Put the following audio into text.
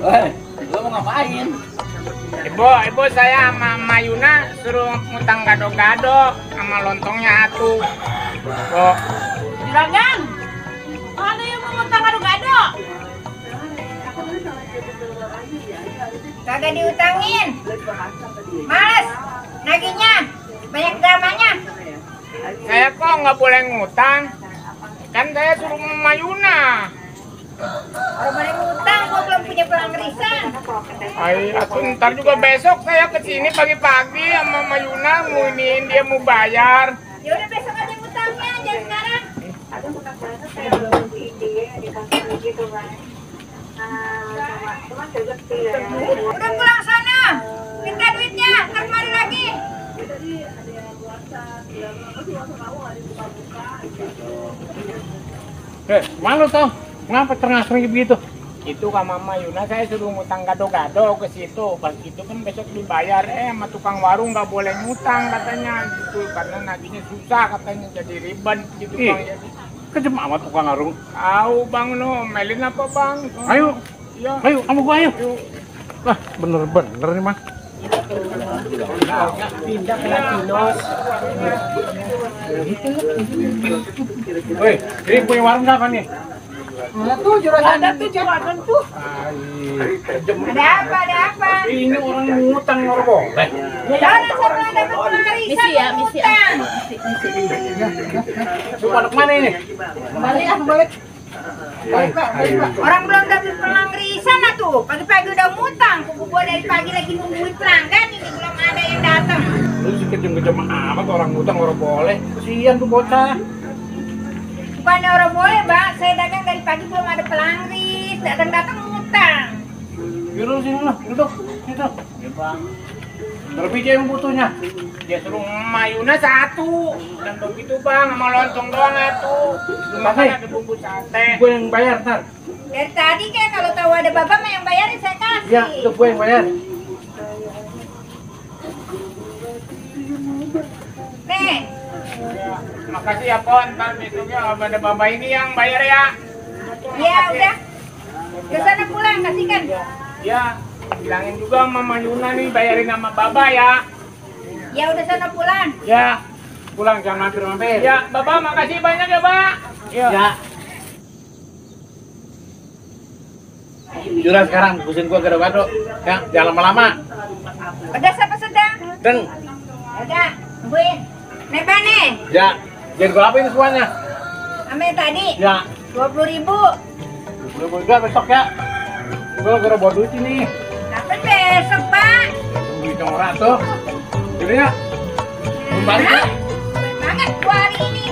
Woi, lu mau ngapain? Ibu saya sama Mayuna suruh ngutang gado-gado sama lontongnya atuh. Bu. Juragan, mana yang mau ngutang gado-gado? Kagak diutangin. Males, nagihnya, banyak dramanya. Saya kok nggak boleh ngutang? Kan saya suruh Mayuna. Kalau boleh ngutang, gua belum punya pelangrisan. Ay, atuh ntar juga besok saya kesini pagi-pagi sama Mayuna mau iniin dia mau bayar. Ya udah besok aja ngutangnya, jangan sekarang. Udah pulang sana, minta duitnya, ntar kemari lagi. Malu toh? Kenapa tengah-tengah begitu? Itu sama Mayuna saya suruh ngutang gado-gado ke situ. Pas itu kan besok dibayar, sama tukang warung nggak boleh ngutang katanya gitu karena nagihnya susah katanya jadi ribet gitu bang. Jadi Kejem amat tukang warung. tahu bang lo melin apa bang? Ayo, Ya. ayo, kamu gua ayo. Lah, bener-bener nih mah. Pindah ke Latinos. Woi, ini punya warung siapa nih? Ada tuh juragan tuh. Ada apa, ada apa? Ini orang ngutang orang boleh. Jangan sampai ada pelangrisan. Misi ya. Coba anak mana ini? Balik. Orang belum dapat pelangrisan tuh. Pagi-pagi udah ngutang. Kuku gua dari pagi lagi nungguin pelanggan ini belum ada yang datang. Lu sih kejem-kejem amat orang ngutang orang boleh. Kesian tuh bocah. Bukannya orang boleh, Bang. Saya dagang dari pagi belum ada pelangris. Datang-datang ngutang. Yaudah sini lah, duduk. Situ. Ya bang. Berapa biji yang butuhnya? Dia suruh Mayuna satu dan begitu bang sama lontong doang atuh. Cuma kan ada bumbu sate. Gue yang bayar ntar. Dari tadi kan kalau tahu ada bapak mah yang bayarin saya kasih. Ya, itu gue yang bayar. Nih, Makasih ya Pon, ntar besoknya ada bapak ini yang bayar ya. iya udah. Ke sana pulang kasihkan. Ya, bilangin juga sama Mayuna nih bayarin sama Baba ya. Ya udah sana pulang. Ya, Pulang jangan mampir-mampir. ya Baba makasih banyak ya Pak. Ya. Jurang sekarang, bukusin gua gado-gado. Ya, jangan lama-lama. Udah siapa sedang? Dan, Udah, tungguin. Neba nih, ya, jangan gua apain semuanya. sama yang tadi. Ya, 20.000. gua juga besok ya. Gua bawa duit ini. Dapat besok, Pak. Duit nomor 1. Jadi ya, belum balik ya. Banget gua hari ini.